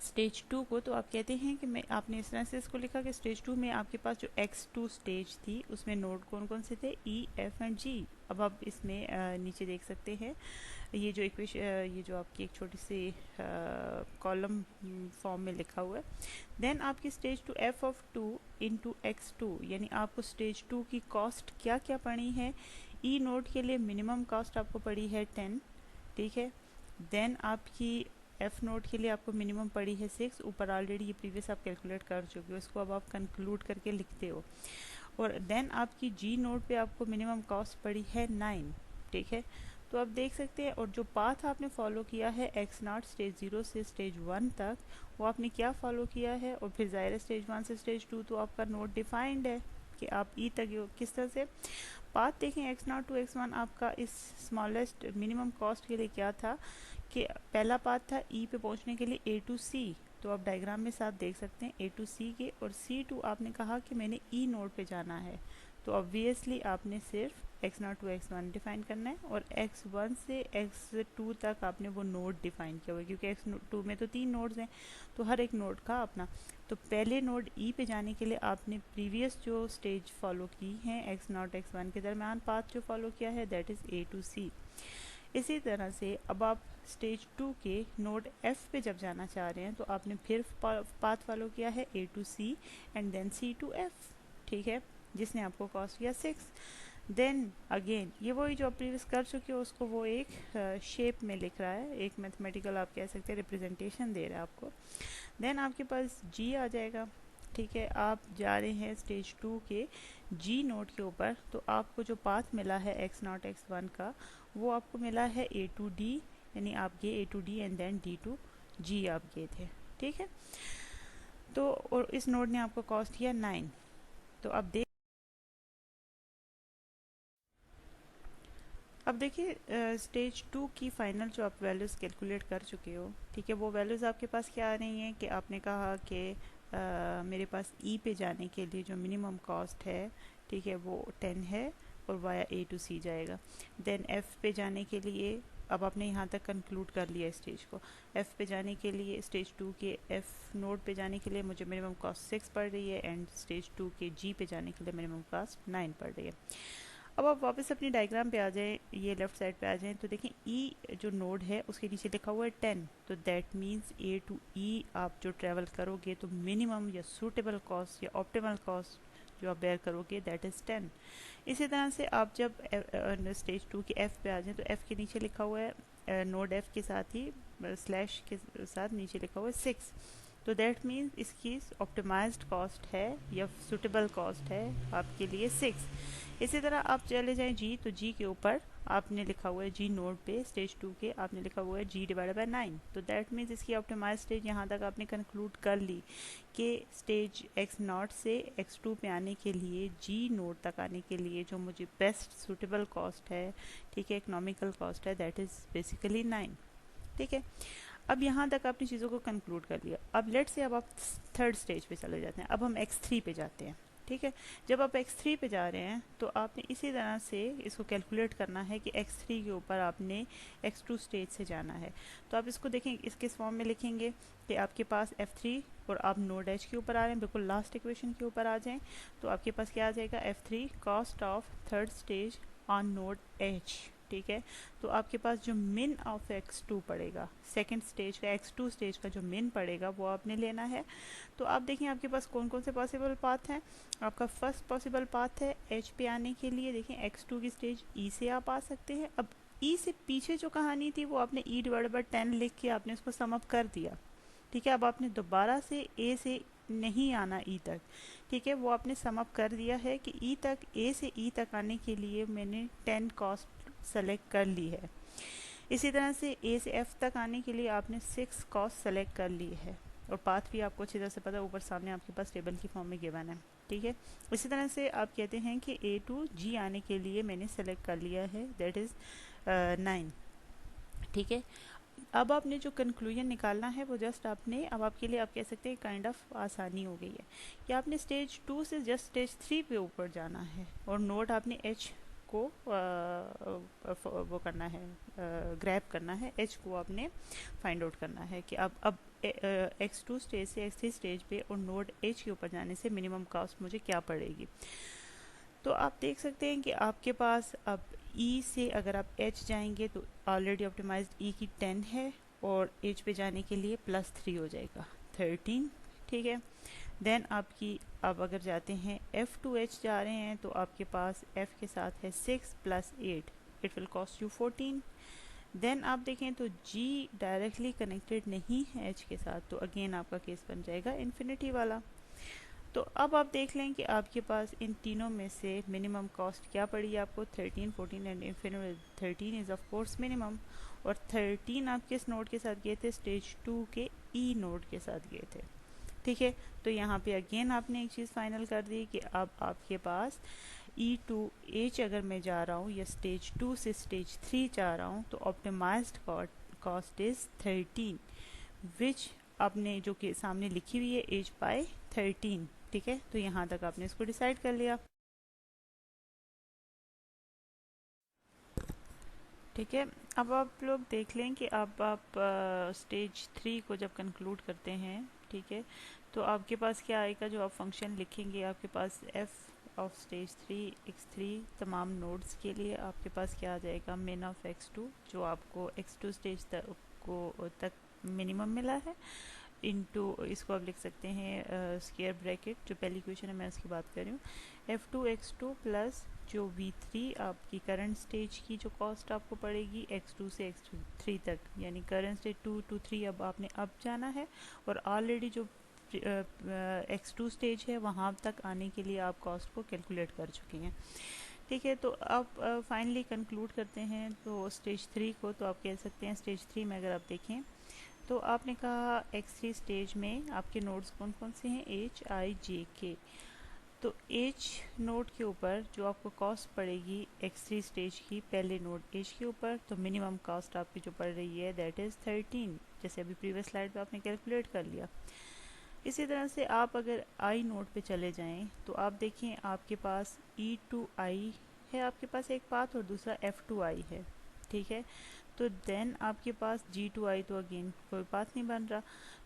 स्टेज 2 को, तो आप कहते हैं कि आपने इस तरह से इसको लिखा कि स्टेज 2 में आपके पास जो x2 स्टेज थी उसमें नोड कौन कौन से थे, E, F एंड G। अब आप इसमें नीचे देख सकते हैं ये जो इक्वेशन, ये जो आपकी एक छोटी सी कॉलम फॉर्म में लिखा हुआ है। देन आपकी stage 2 f of 2 into x2, यानी आपको स्टेज 2 की कॉस्ट क्या क्या पड़ी है। ई नोड के लिए मिनिमम कॉस्ट आपको पड़ी है 10, ठीक है। देन आपकी एफ नोड के लिए आपको मिनिमम पड़ी है 6, ऊपर ऑलरेडी ये प्रीवियस आप कैलकुलेट कर चुके हो, इसको अब आप कंक्लूड करके लिखते हो। और देन आपकी जी नोड पे आपको मिनिमम कॉस्ट पड़ी है 9, ठीक है। तो आप देख सकते हैं, और जो पाथ आपने फॉलो किया है x0 स्टेज 0 से स्टेज 1 तक, वो आपने क्या फॉलो किया है, और फिर ज़ाहिर है स्टेज 1 से स्टेज 2 तो आपका नोड डिफाइंड है कि आप ई तक किस तरह से पाथ देखें। x0 टू x1 आपका इस स्मॉलेस्ट मिनिमम कॉस्ट के लिए क्या था कि पहला पाथ था ई पे पहुंचने के लिए A to C, तो आप डायग्राम में साथ देख सकते हैं A to C के, और C to आपने कहा कि मैंने ई नोड पे जाना है, तो ऑब्वियसली आपने सिर्फ x0 टू x1 डिफाइन करना है, और x1 से x2 तक आपने वो नोड डिफाइन किया हुआ है, क्योंकि x2 में तो 3 नोड्स हैं तो हर एक नोड का अपना। तो पहले नोड ई पे जाने के लिए आपने प्रीवियस जो स्टेज फॉलो की हैं x0 x1 के दरमियान पाथ जो फॉलो किया है that is A to C। इसी तरह से अब आप स्टेज 2 के नोड F पे जब जाना चाह रहे हैं तो आपने फिर पाथ फॉलो किया है A to C and then C to F, ठीक है, जिसने आपको कॉस्ट किया 6। देन अगेन ये वही जो आप प्रीवियस कर चुके हो उसको वो एक शेप में लिख रहा है, एक मैथमेटिकल आप कह सकते हैं रिप्रेजेंटेशन दे रहा है आपको। देन आपके पास G आ जाएगा, ठीक है। आप जा रहे हैं स्टेज 2 के G नोड के ऊपर, तो आपको जो पाथ मिला है x0 x1 का वो आपको मिला है A to D, यानी आप गए A to D and then D to G आप गए थे, ठीक है। तो और इस नोड ने आपको कॉस्ट किया 9। तो अब देखिए स्टेज 2 की फाइनल जो आप वैल्यूज़ कैलकुलेट कर चुके हो, ठीक है, वो वैल्यूज़ आपके पास क्या आ रही हैं कि आपने कहा कि मेरे पास ई पे जाने के लिए जो मिनिमम कॉस्ट है, ठीक है, वो 10 है और वाया A to C जाएगा। देन F पे जाने के लिए अब आपने यहाँ तक कंक्लूड कर लिया स्टेज को। एफ़ पे जाने के लिए, स्टेज 2 के एफ़ नोड पे जाने के लिए मुझे मिनिमम कॉस्ट 6 पड़ रही है, एंड स्टेज 2 के जी पे जाने के लिए मिनिमम कॉस्ट 9 पड़ रही है। अब आप वापस अपनी डायग्राम पे आ जाएं, ये लेफ्ट साइड पे आ जाएं, तो देखें ई जो नोड है उसके नीचे लिखा हुआ है 10, तो that means A to E आप जो ट्रैवल करोगे तो मिनिमम या सूटेबल कॉस्ट या ऑप्टिमल कॉस्ट जो आप बेयर करोगे दैट इज़ 10। इसी तरह से आप जब स्टेज 2 के एफ़ पे आ जाएं तो एफ़ के नीचे लिखा हुआ है नोड एफ़ के साथ ही स्लैश के साथ नीचे लिखा हुआ है 6, तो दैट मीन्स इसकी ऑप्टिमाइज्ड कॉस्ट है या सूटेबल कॉस्ट है आपके लिए 6। इसी तरह आप चले जाएं जी, तो जी के ऊपर आपने लिखा हुआ है जी नोड पे स्टेज 2 के आपने लिखा हुआ है जी डिवाइडेड बाय 9, तो दैट मीन्स इसकी ऑप्टिमाइज स्टेज यहाँ तक आपने कंक्लूड कर ली कि स्टेज एक्स नॉट से एक्स 2 पे आने के लिए जी नोड तक आने के लिए जो मुझे बेस्ट सूटेबल कॉस्ट है, ठीक है, इकोनॉमिकल कॉस्ट है, दैट इज़ बेसिकली 9। ठीक है, अब यहाँ तक आपने चीज़ों को कंक्लूड कर लिया। अब लेट से अब आप थर्ड स्टेज पे चले जाते हैं, अब हम x3 पे जाते हैं। ठीक है, जब आप x3 पे जा रहे हैं तो आपने इसी तरह से इसको कैलकुलेट करना है कि x3 के ऊपर आपने x2 स्टेज से जाना है। तो आप इसको देखें, इसके फॉर्म में लिखेंगे कि आपके पास f3 और आप नोड h के ऊपर आ रहे हैं, बिल्कुल लास्ट इक्वेशन के ऊपर आ जाएं, तो आपके पास क्या आ जाएगा f3 cost of third stage on node h। ठीक है, तो आपके पास जो मिन ऑफ x2 पड़ेगा, सेकंड स्टेज का x2 स्टेज का जो मिन पड़ेगा वो आपने लेना है। तो आप देखें आपके पास कौन कौन से पॉसिबल पाथ हैं। आपका फर्स्ट पॉसिबल पाथ है h पे आने के लिए, देखें x2 की स्टेज e से आप आ सकते हैं। अब e से पीछे जो कहानी थी वो आपने e डिवाइडेड बाय 10 लिख के आपने उसको सम अप कर दिया। ठीक है, अब आपने दोबारा से a से नहीं आना e तक, ठीक है, वो आपने सम अप कर दिया है कि e तक, a से e तक आने के लिए मैंने 10 कॉस्ट सेलेक्ट कर ली है। इसी तरह से ए से एफ तक आने के लिए आपने 6 कॉस्ट सेलेक्ट कर ली है, और पाथ भी आपको अच्छी तरह से पता है, ऊपर सामने आपके पास टेबल की फॉर्म में गिवन है। ठीक है, इसी तरह से आप कहते हैं कि ए टू जी आने के लिए मैंने सेलेक्ट कर लिया है, दैट इज़ 9। ठीक है, अब आपने जो कंक्लूजन निकालना है वो जस्ट आपने, अब आपके लिए आप कह सकते हैं काइंड ऑफ आसानी हो गई है कि आपने स्टेज 2 से जस्ट स्टेज 3 पे ऊपर जाना है, और नोट आपने एच को वो करना है, ग्रैब करना है, एच को आपने फाइंड आउट करना है कि अब x2 स्टेज से x3 स्टेज पे और नोड एच के ऊपर जाने से मिनिमम कॉस्ट मुझे क्या पड़ेगी। तो आप देख सकते हैं कि आपके पास अब E से अगर आप H जाएंगे तो ऑलरेडी ऑप्टिमाइज्ड E की 10 है, और H पे जाने के लिए +3 हो जाएगा 13। ठीक है, देन आपकी, अब अगर जाते हैं F to H जा रहे हैं तो आपके पास F के साथ है 6 + 8, it will cost you 14। Then आप देखें तो G डायरेक्टली कनेक्टेड नहीं है H के साथ, तो अगेन आपका केस बन जाएगा इन्फिनिटी वाला। तो अब आप देख लें कि आपके पास इन तीनों में से मिनिमम कॉस्ट क्या पड़ी आपको, 13, 14 and infinity. 13 is of course minimum, और 13 आप किस नोड के साथ गए थे, स्टेज 2 के ई नोड के साथ गए थे। ठीक है, तो यहाँ पे अगेन आपने एक चीज़ फाइनल कर दी कि अब आपके पास ई टू एच अगर मैं जा रहा हूँ या स्टेज 2 से स्टेज 3 जा रहा हूँ तो ऑप्टिमाइज्ड कॉस्ट इज़ 13, विच आपने जो कि सामने लिखी हुई है एज बाय 13। ठीक है, तो यहाँ तक आपने इसको डिसाइड कर लिया। ठीक है, अब आप लोग देख लें कि अब आप स्टेज 3 को जब कंक्लूड करते हैं, ठीक है, तो आपके पास क्या आएगा, जो आप फंक्शन लिखेंगे आपके पास f ऑफ स्टेज 3 x3 तमाम नोड्स के लिए आपके पास क्या आ जाएगा, मिन ऑफ x2 जो आपको x2 स्टेज तक मिनिमम मिला है, इनटू इसको आप लिख सकते हैं स्क्वायर ब्रैकेट, जो पहली इक्वेशन है मैं उसकी बात कर रही हूँ, f2 x2 प्लस जो v3 आपकी करंट स्टेज की जो कॉस्ट आपको पड़ेगी x2 से x3 तक, यानी करंट स्टेज 2 to 3 अब आपने अब जाना है, और ऑलरेडी जो x2 स्टेज है वहाँ तक आने के लिए आप कॉस्ट को कैलकुलेट कर चुके हैं। ठीक है, तो अब फाइनली कंक्लूड करते हैं तो स्टेज 3 को, तो आप कह सकते हैं स्टेज 3 में अगर आप देखें तो आपने कहा x3 स्टेज में आपके नोड्स कौन कौन से हैं, h i j k। तो h नोड के ऊपर जो आपको कॉस्ट पड़ेगी x3 स्टेज की पहले नोड h के ऊपर, तो मिनिमम कॉस्ट आपकी जो पड़ रही है दैट इज़ 13, जैसे अभी प्रीवियस स्लाइड पे आपने कैलकुलेट कर लिया। इसी तरह से आप अगर i नोड पे चले जाएं तो आप देखें आपके पास e to i है, आपके पास एक पाथ, और दूसरा f to i है। ठीक है। तो देन आपके पास G2I तो अगेन कोई पाथ नहीं बन रहा,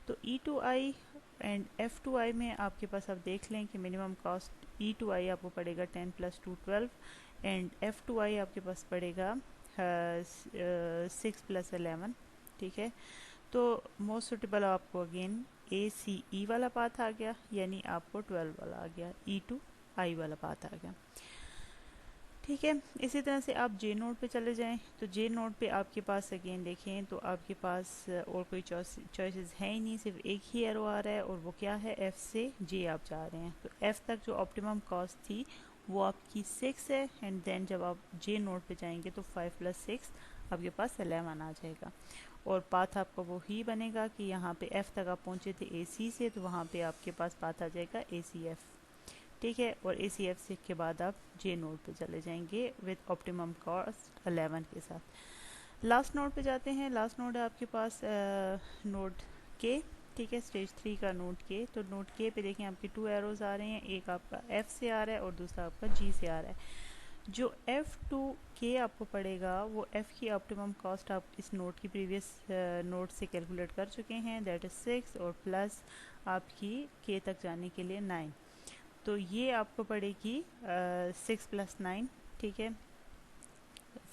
तो E2I एंड F2I में आपके पास आप देख लें कि मिनिमम कॉस्ट E2I आपको पड़ेगा 10 + 2 12 एंड F2I आपके पास पड़ेगा 6 + 11, ठीक है। तो मोस्ट सुटेबल आपको अगेन ACE वाला पाथ आ गया, यानी आपको 12 वाला आ गया, E2I वाला पाथ आ गया, ठीक है। इसी तरह से आप J नोड पे चले जाएं, तो J नोड पे आपके पास अगेन देखें तो आपके पास और कोई चॉइसेस है ही नहीं, सिर्फ एक ही एरो आ रहा है और वो क्या है, F से J आप जा रहे हैं। तो F तक जो ऑप्टिमम कॉस्ट थी वो आपकी 6 है, एंड देन जब आप J नोड पे जाएंगे तो 5 + 6 आपके पास 11 आ जाएगा, और पाथ आपका वो ही बनेगा कि यहाँ पे F तक आप पहुँचे थे AC से, तो वहाँ पे आपके पास पाथ आ जाएगा ACF, ठीक है। और ACF से के बाद आप J नोड पे चले जाएंगे विद ऑप्टिमम कॉस्ट 11 के साथ। लास्ट नोड पे जाते हैं। लास्ट नोड है आपके पास नोड K, ठीक है, स्टेज 3 का नोड K। तो नोड K पे देखें आपके 2 एरोज आ रहे हैं, एक आपका F से आ रहा है और दूसरा आपका G से आ रहा है। जो F2K आपको पड़ेगा वो F की ऑप्टिमम कॉस्ट आप इस नोड की प्रीवियस नोड से कैलकुलेट कर चुके हैं, दैट इज़ 6 और प्लस आपकी K तक जाने के लिए 9, तो ये आपको पड़ेगी 6 + 9, ठीक है,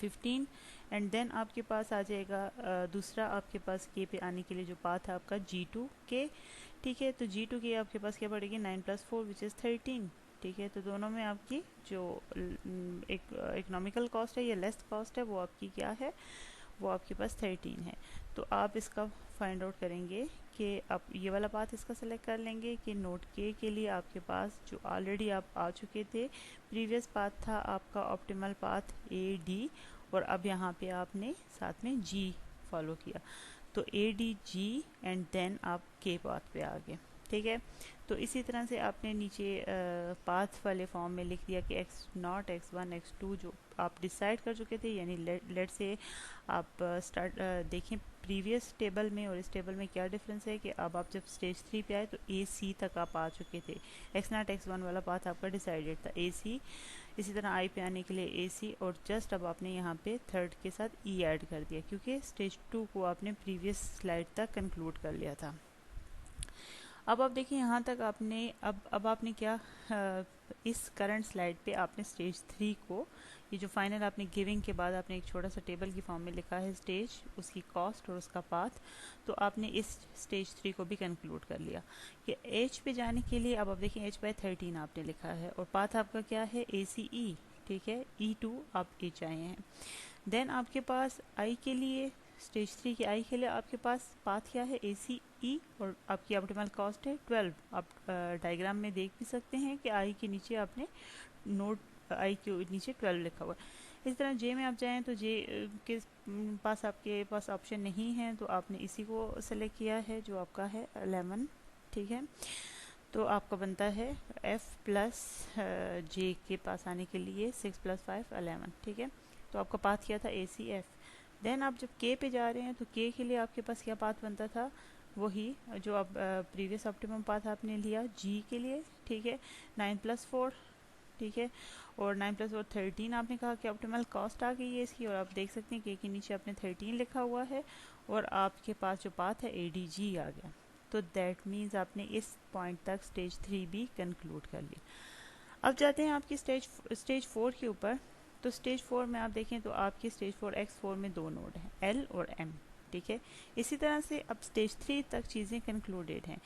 15। एंड देन आपके पास आ जाएगा दूसरा आपके पास K पे आने के लिए जो पाथ है आपका G2K, ठीक है। तो G2K आपके पास क्या पड़ेगी, 9 + 4 विच इज़ 13, ठीक है। तो दोनों में आपकी जो एक इकोनॉमिकल कॉस्ट है या लेस कॉस्ट है वो आपकी क्या है, वो आपके पास 13 है। तो आप इसका फाइंड आउट करेंगे कि आप ये वाला पाथ इसका सेलेक्ट कर लेंगे कि नोड के लिए आपके पास जो ऑलरेडी आप आ चुके थे, प्रीवियस पाथ था आपका ऑप्टिमल पाथ AD, और अब यहाँ पे आपने साथ में G फॉलो किया, तो ADG एंड देन आप K पाथ पे आ गए, ठीक है। तो इसी तरह से आपने नीचे पाथ वाले फॉर्म में लिख दिया कि x0 x1 x2 जो आप डिसाइड कर चुके थे, यानी लेट से आप स्टार्ट देखें प्रीवियस टेबल में और इस टेबल में क्या डिफरेंस है कि अब आप जब स्टेज 3 पे आए तो AC तक आप आ चुके थे, x0 x1 वाला पाथ आपका डिसाइडेड था AC, इसी तरह I पे आने के लिए AC, और जस्ट अब आपने यहाँ पे थर्ड के साथ E ऐड कर दिया क्योंकि स्टेज 2 को आपने प्रीवियस स्लाइड तक कंक्लूड कर लिया था। अब आप देखिए यहाँ तक आपने अब आपने क्या इस करंट स्लाइड पे आपने स्टेज 3 को, ये जो फाइनल आपने गिविंग के बाद आपने एक छोटा सा टेबल की फॉर्म में लिखा है स्टेज, उसकी कॉस्ट और उसका पाथ, तो आपने इस स्टेज 3 को भी कंक्लूड कर लिया कि H पे जाने के लिए अब आप देखिए H/13 आपने लिखा है और पाथ आपका क्या है ACE, ठीक है, E2 आप H आए हैं। देन आपके पास I के लिए स्टेज 3 के I के लिए आपके पास पाथ क्या है ACE, और आपकी ऑप्टिमल कॉस्ट है 12। आप डायग्राम में देख भी सकते हैं कि I के नीचे आपने नोट I के नीचे 12 लिखा हुआ है। इस तरह J में आप जाएं तो J के पास आपके पास ऑप्शन नहीं है, तो आपने इसी को सेलेक्ट किया है जो आपका है 11, ठीक है। तो आपका बनता है F प्लस J के पास आने के लिए 6 + 5 11, ठीक है। तो आपका पाथ क्या था ACF। देन आप जब K पे जा रहे हैं तो K के लिए आपके पास क्या पाथ बनता था, वही जो आप प्रीवियस ऑप्टिमम पाथ आपने लिया G के लिए, ठीक है, 9 + 4, ठीक है, और 9 + 4 13 आपने कहा कि ऑप्टिमल कॉस्ट आ गई है इसकी, और आप देख सकते हैं K के नीचे आपने 13 लिखा हुआ है और आपके पास जो पाथ है ADG आ गया। तो दैट मीन्स आपने इस पॉइंट तक स्टेज 3 भी कंक्लूड कर लिया। अब जाते हैं आपकी स्टेज 4 के ऊपर। तो स्टेज 4 में आप देखें तो आपकी स्टेज 4 X4 में 2 नोड हैं L और M, ठीक है। इसी तरह से अब स्टेज 3 तक चीज़ें कंक्लूडेड हैं।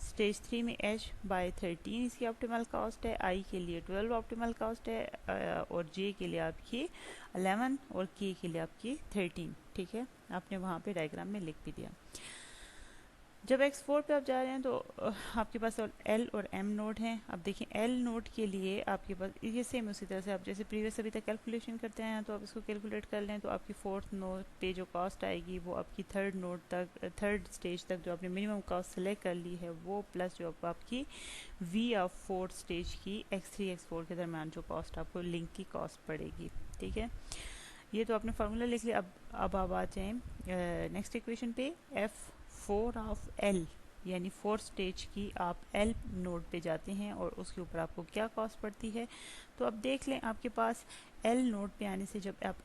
स्टेज 3 में H/13 इसकी ऑप्टिमल कॉस्ट है, I के लिए 12 ऑप्टिमल कॉस्ट है, और J के लिए आपकी 11 और K के लिए आपकी 13, ठीक है। आपने वहाँ पे डायग्राम में लिख भी दिया। जब X4 पे आप जा रहे हैं तो आपके पास L और M नोड हैं। अब देखिए L नोड के लिए आपके पास ये सेम उसी तरह से आप जैसे प्रीवियस अभी तक कैलकुलेशन करते हैं तो आप इसको कैलकुलेट कर लें, तो आपकी 4th नोड पे जो कॉस्ट आएगी वो आपकी थर्ड स्टेज तक जो आपने मिनिमम कॉस्ट सेलेक्ट कर ली है वो, प्लस जो आपकी V ऑफ 4th स्टेज की X3 X4 के दरमियान जो कॉस्ट आपको लिंक की कॉस्ट पड़ेगी, ठीक है। ये तो आपने फार्मूला लिख लिया। अब आप आ जाएँ नेक्स्ट इक्वेशन पे, F4 ऑफ L यानी 4th स्टेज की आप L नोड पे जाते हैं और उसके ऊपर आपको क्या कॉस्ट पड़ती है। तो अब देख लें आपके पास एल नोड पे आने से जब आप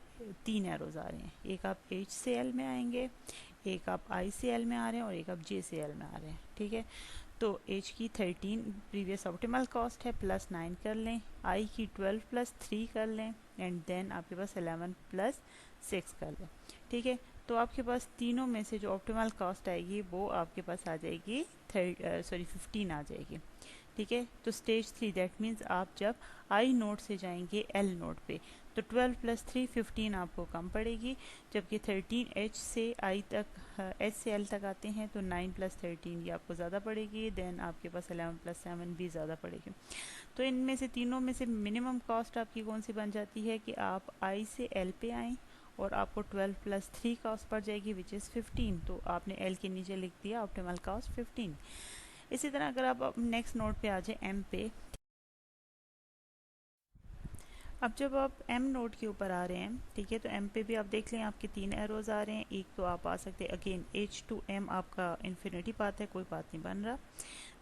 3 एरोज आ रहे हैं, एक आप एच से एल में आएंगे, एक आप आई से एल में आ रहे हैं और एक आप जे से एल में आ रहे हैं, ठीक है। तो एच की 13 प्रीवियस ऑप्टिमल कॉस्ट है, प्लस 9 कर लें, आई की 12 प्लस 3 कर लें, एंड देन आपके पास 11 प्लस 6 कर लें, ठीक है। तो आपके पास तीनों में से जो ऑप्टिमल कॉस्ट आएगी वो आपके पास आ जाएगी 15 आ जाएगी, ठीक है। तो स्टेज 3 दैट मीन्स आप जब आई नोड से जाएंगे एल नोड पे तो 12 प्लस 3 15 आपको कम पड़ेगी, जबकि 13 एच से आई तक एच से एल तक आते हैं तो 9 प्लस 13 ये आपको ज़्यादा पड़ेगी, देन आपके पास 11 प्लस 7 भी ज़्यादा पड़ेगी। तो इनमें से तीनों में से मिनिमम कॉस्ट आपकी कौन सी बन जाती है कि आप आई से एल पे आएँ और आपको 12 प्लस 3 कॉस्ट पड़ जाएगी विच इज़ 15, तो आपने एल के नीचे लिख दिया ऑप्टिमल कॉस्ट 15। इसी तरह अगर आप नेक्स्ट नोट पे आ जाए एम पे, अब जब आप एम नोड के ऊपर आ रहे हैं, ठीक है, तो एम पे भी आप देख लें आपके 3 एरोज आ रहे हैं। एक तो आप आ सकते हैं अगेन एच टू एम आपका इन्फिनिटी पाथ है, कोई पाथ नहीं बन रहा।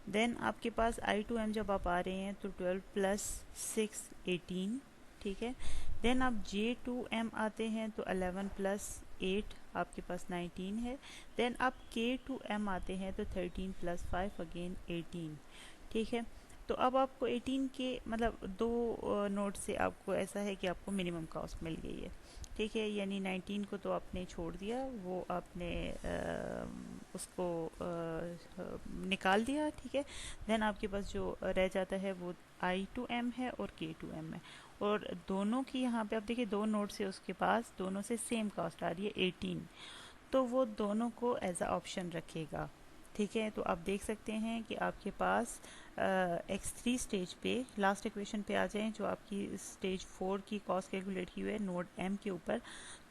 देन आपके पास आई टू एम जब आप आ रहे हैं तो 12 प्लस 6 18, ठीक है। देन आप जे टू एम आते हैं तो 11 प्लस 8 आपके पास 19 है। देन आप के टू एम आते हैं तो 13 प्लस 5 अगेन 18, ठीक है। तो अब आपको 18 के मतलब दो नोट से आपको ऐसा है कि आपको मिनिमम कॉस्ट मिल गई है, ठीक है। यानी 19 को तो आपने छोड़ दिया, वो आपने उसको निकाल दिया, ठीक है। देन आपके पास जो रह जाता है वो आई टू एम है और के टू एम है, और दोनों की यहाँ पे आप देखिए दो नोट से उसके पास दोनों से सेम कॉस्ट आ रही है 18, तो वो दोनों को एज अ ऑप्शन रखेगा, ठीक है। तो आप देख सकते हैं कि आपके पास x3 स्टेज पे लास्ट इक्वेशन पे आ जाएं जो आपकी स्टेज 4 की कॉस्ट कैलकुलेट की हुई है नोड m के ऊपर।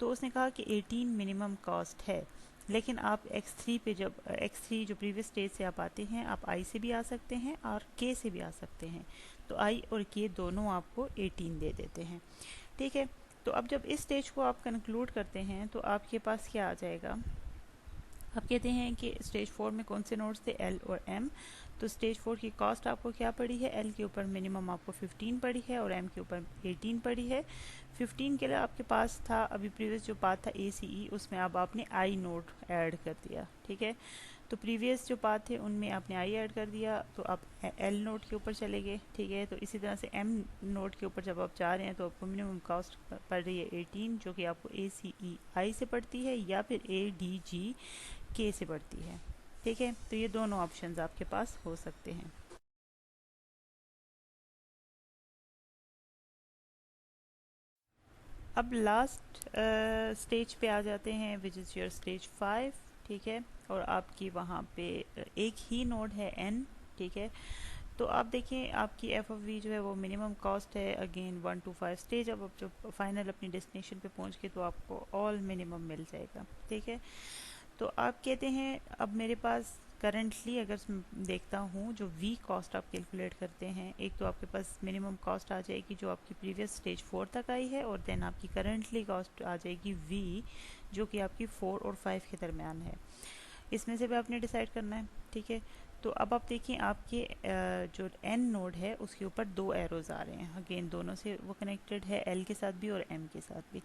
तो उसने कहा कि 18 मिनिमम कॉस्ट है, लेकिन आप x3 पे जब x3 जो प्रीवियस स्टेज से आप आते हैं, आप i से भी आ सकते हैं और k से भी आ सकते हैं, तो i और k दोनों आपको 18 दे देते हैं, ठीक है। तो अब जब इस स्टेज को आप कंक्लूड करते हैं तो आपके पास क्या आ जाएगा, आप कहते हैं कि स्टेज 4 में कौन से नोड्स थे एल और एम। तो स्टेज 4 की कॉस्ट आपको क्या पड़ी है, एल के ऊपर मिनिमम आपको 15 पड़ी है और एम के ऊपर 18 पड़ी है। 15 के लिए आपके पास था अभी प्रीवियस जो पाथ था ए सी ई, उसमें अब आपने आई नोड ऐड कर दिया, ठीक है। तो प्रीवियस जो पाथ थे उनमें आपने आई ऐड कर दिया, तो आप एल नोड के ऊपर चले गए, ठीक है। तो इसी तरह से एम नोड के ऊपर जब आप जा रहे हैं तो आपको मिनिमम कॉस्ट पड़ रही है 18, जो कि आपको ए सी ई आई से पड़ती है या फिर ए डी जी के से बढ़ती है, ठीक है। तो ये दोनों ऑप्शंस आपके पास हो सकते हैं। अब लास्ट स्टेज पे आ जाते हैं विच इज़ योर स्टेज 5, ठीक है। और आपकी वहाँ पे एक ही नोड है n, ठीक है। तो आप देखें आपकी एफ ऑफ वी जो है वो मिनिमम कॉस्ट है अगेन 1 to 5 स्टेज। अब जब फाइनल अपनी डेस्टिनेशन पे पहुँच के तो आपको ऑल मिनिमम मिल जाएगा, ठीक है। तो आप कहते हैं अब मेरे पास करंटली अगर देखता हूँ जो वी कॉस्ट आप कैलकुलेट करते हैं, एक तो आपके पास मिनिमम कॉस्ट आ जाएगी जो आपकी प्रीवियस स्टेज 4 तक आई है, और देन आपकी करंटली कॉस्ट आ जाएगी वी जो कि आपकी 4 और 5 के दरमियान है। इसमें से भी आपने डिसाइड करना है, ठीक है। तो अब आप देखिए आपके जो एन नोड है उसके ऊपर 2 एरोज आ रहे हैं, अगेन दोनों से वो कनेक्टेड है, एल के साथ भी और एम के साथ भी।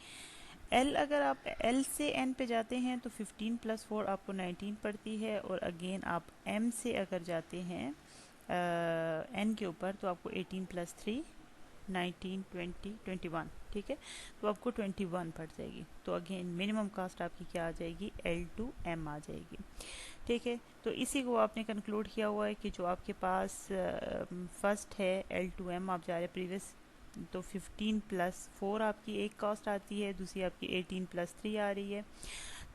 एल अगर आप एल से एन पे जाते हैं तो 15 प्लस 4 आपको 19 पड़ती है, और अगेन आप एम से अगर जाते हैं एन के ऊपर तो आपको 18 प्लस 3 19 20 21, ठीक है। तो आपको 21 पड़ जाएगी। तो अगेन मिनिमम कास्ट आपकी क्या आ जाएगी, एल टू एम आ जाएगी, ठीक है। तो इसी को आपने कंक्लूड किया हुआ है कि जो आपके पास फर्स्ट है एल टू एम आप जा रहे हैं प्रीवियस, तो 15 प्लस 4 आपकी एक कॉस्ट आती है, दूसरी आपकी 18 प्लस 3 आ रही है।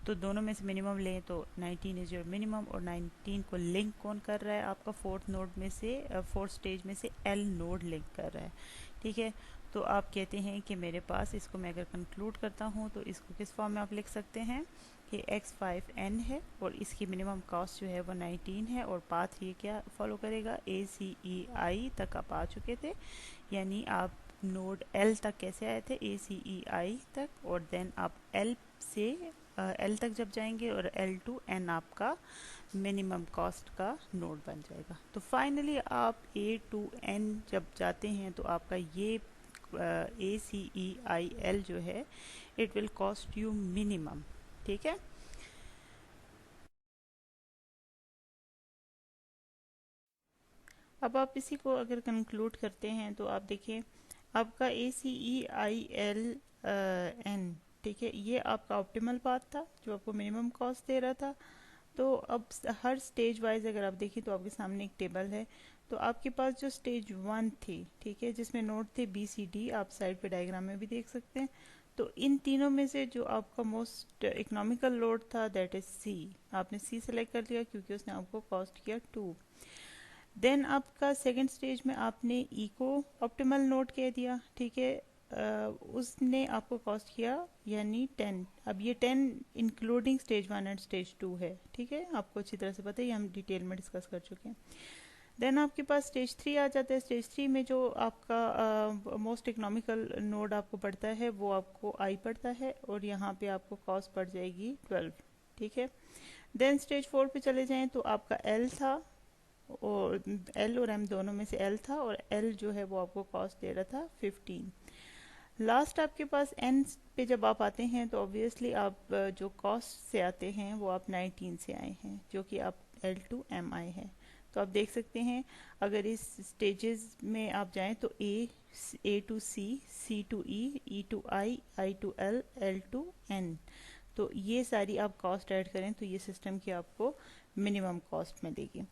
तो दोनों में से मिनिमम लें तो 19 इज़ योर मिनिमम, और 19 को लिंक कौन कर रहा है, आपका फोर्थ नोड में से फोर्थ स्टेज में से एल नोड लिंक कर रहा है, ठीक है। तो आप कहते हैं कि मेरे पास इसको मैं अगर कंक्लूड करता हूँ तो इसको किस फॉर्म में आप लिख सकते हैं कि x5n है और इसकी मिनिमम कॉस्ट जो है वो 19 है, और पाथ ये क्या फॉलो करेगा, ए सी ई आई तक आप आ चुके थे, यानी आप नोड एल तक कैसे आए थे, ए सी ई आई तक, और देन आप एल से एल तक जब जाएंगे और एल टू एन आपका मिनिमम कॉस्ट का नोड बन जाएगा। तो फाइनली आप ए टू एन जब जाते हैं तो आपका ये ACEIL जो है it will cost you minimum, ठीक है। अब आप इसी को अगर कंक्लूड करते हैं तो आप देखिए आपका ACEIL N, ठीक है, ये आपका ऑप्टिमल पाथ था जो आपको मिनिमम कॉस्ट दे रहा था। तो अब हर स्टेज वाइज अगर आप देखें तो आपके सामने एक टेबल है। तो आपके पास जो स्टेज 1 थी, ठीक है, जिसमें नोड थे BCD, आप साइड पे डायग्राम में भी देख सकते हैं। तो इन तीनों में से जो आपका मोस्ट इकोनॉमिकल लोड था दैट इज C। आपने C सेलेक्ट कर लिया क्योंकि उसने आपको कॉस्ट किया 2। देन आपका सेकंड स्टेज में आपने ई को ऑप्टिमल नोट कह दिया, ठीक है, उसने आपको कॉस्ट किया यानी 10। अब ये 10 इंक्लूडिंग स्टेज 1 एंड स्टेज 2 है, ठीक है, आपको अच्छी तरह से पता है, ये हम डिटेल में डिस्कस कर चुके हैं। देन आपके पास स्टेज 3 आ जाता है। स्टेज 3 में जो आपका मोस्ट इकोनॉमिकल नोड आपको पड़ता है वो आपको आई पड़ता है और यहाँ पे आपको कॉस्ट पड़ जाएगी 12, ठीक है। देन स्टेज 4 पे चले जाएं तो आपका एल था, और एल और एम दोनों में से एल था, और एल जो है वो आपको कॉस्ट दे रहा था 15। लास्ट आपके पास एन पे जब आप आते हैं तो ऑब्वियसली आप जो कॉस्ट से आते हैं वो आप 19 से आए हैं, जो कि आप एल टू एम आए हैं। तो आप देख सकते हैं अगर इस स्टेजेस में आप जाएं तो A to C to E to I to L to N, तो ये सारी आप कॉस्ट ऐड करें तो ये सिस्टम की आपको मिनिमम कॉस्ट मिलेगी,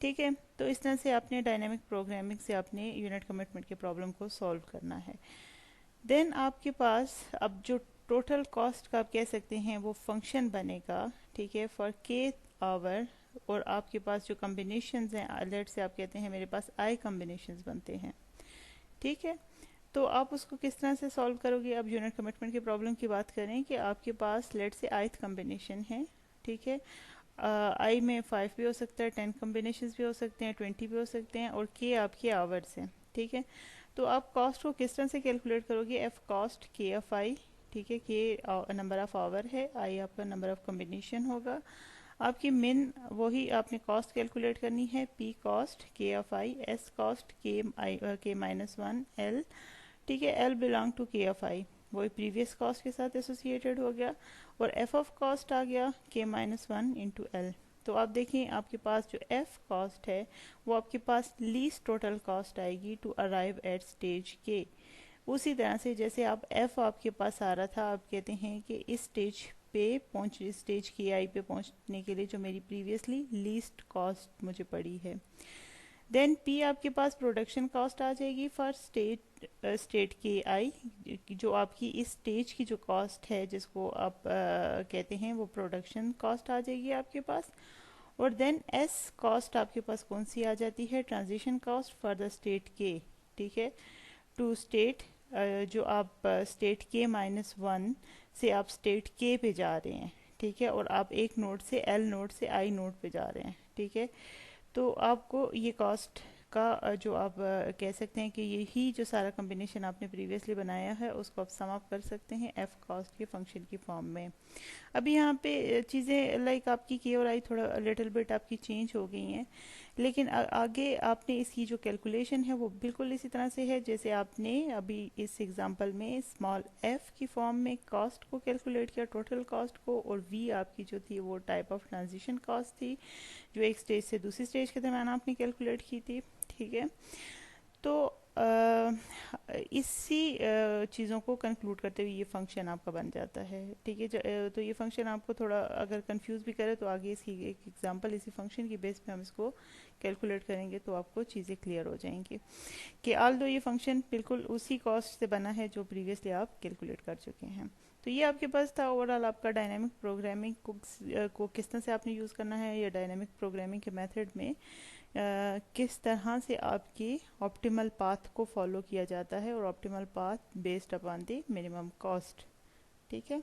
ठीक है। तो इस तरह से आपने डायनामिक प्रोग्रामिंग से आपने यूनिट कमिटमेंट के प्रॉब्लम को सॉल्व करना है। देन आपके पास अब जो टोटल कॉस्ट का आप कह सकते हैं वो फंक्शन बनेगा, ठीक है, फॉर के आवर, और आपके पास जो कम्बिनेशंस हैं, लेट से आप कहते हैं मेरे पास आई कम्बिनेशंस बनते हैं, ठीक है। तो आप उसको किस तरह से सॉल्व करोगे। अब यूनिट कमिटमेंट के प्रॉब्लम की बात करें कि आपके पास लेट से आइथ कम्बिनेशन है, ठीक है, आई में 5 भी हो सकता है, 10 कम्बिनेशन भी हो सकते हैं, 20 भी हो सकते हैं, और के आपके आवर्स हैं, ठीक है। तो आप कॉस्ट को किस तरह से कैलकुलेट करोगे। एफ कॉस्ट के एफ आई, ठीक है, के नंबर ऑफ आवर है, आई आपका नंबर ऑफ कम्बिनेशन होगा, आपकी मिन वही आपने कॉस्ट कैलकुलेट करनी है, पी कॉस्ट के एफ आई, एस कॉस्ट के माइनस 1 एल, ठीक है, एल बिलोंग टू के एफ आई, वही प्रीवियस कॉस्ट के साथ एसोसिएटेड हो गया, और एफ ऑफ कॉस्ट आ गया के माइनस 1 इंटू एल। तो आप देखें आपके पास जो एफ कॉस्ट है वो आपके पास लीस्ट टोटल कॉस्ट आएगी टू अराइव एट स्टेज के। उसी तरह से जैसे आप एफ आपके पास आ रहा था, आप कहते हैं कि इस स्टेज पे पहुंच, स्टेज के आई पे पहुंचने के लिए जो मेरी प्रीवियसली लीस्ट कॉस्ट मुझे पड़ी है। देन पी आपके पास प्रोडक्शन कॉस्ट आ जाएगी फॉर स्टेट के आई, जो आपकी इस स्टेज की जो कॉस्ट है जिसको आप कहते हैं वो प्रोडक्शन कॉस्ट आ जाएगी आपके पास। और देन एस कॉस्ट आपके पास कौन सी आ जाती है, transition cost for the state के, ठीक है, टू स्टेट, जो आप स्टेट के माइनस 1 से आप स्टेट के पे जा रहे हैं, ठीक है, और आप एक नोड से एल नोड से आई नोड पे जा रहे हैं, ठीक है। तो आपको ये कॉस्ट का जो आप कह सकते हैं कि यही जो सारा कम्बिनेशन आपने प्रीवियसली बनाया है उसको आप सम अप कर सकते हैं एफ कॉस्ट के फंक्शन की फॉर्म में। अभी यहाँ पे चीज़ें लाइक आपकी के और आई थोड़ा लिटिल बिट आपकी चेंज हो गई हैं, लेकिन आगे आपने इसकी जो कैलकुलेशन है वो बिल्कुल इसी तरह से है जैसे आपने अभी इस एग्जांपल में स्मॉल एफ की फॉर्म में कॉस्ट को कैलकुलेट किया, टोटल कॉस्ट को, और वी आपकी जो थी वो टाइप ऑफ ट्रांजिशन कॉस्ट थी जो एक स्टेज से दूसरी स्टेज के दरम्यान आपने कैलकुलेट की थी, ठीक है। तो इसी चीज़ों को कंक्लूड करते हुए ये फंक्शन आपका बन जाता है, ठीक है। तो ये फंक्शन आपको थोड़ा अगर कंफ्यूज भी करे तो आगे इसकी एक एग्जांपल इसी फंक्शन की बेस पे हम इसको कैलकुलेट करेंगे तो आपको चीज़ें क्लियर हो जाएंगी कि ऑल दो ये फंक्शन बिल्कुल उसी कॉस्ट से बना है जो प्रीवियसली आप कैलकुलेट कर चुके हैं। तो ये आपके पास था ओवरऑल आपका डायनामिक प्रोग्रामिंग को किस तरह से आपने यूज़ करना है, या डायनामिक प्रोग्रामिंग के मेथड में किस तरह से आपकी ऑप्टिमल पाथ को फॉलो किया जाता है, और optimal path based upon the minimum cost, ठीक है।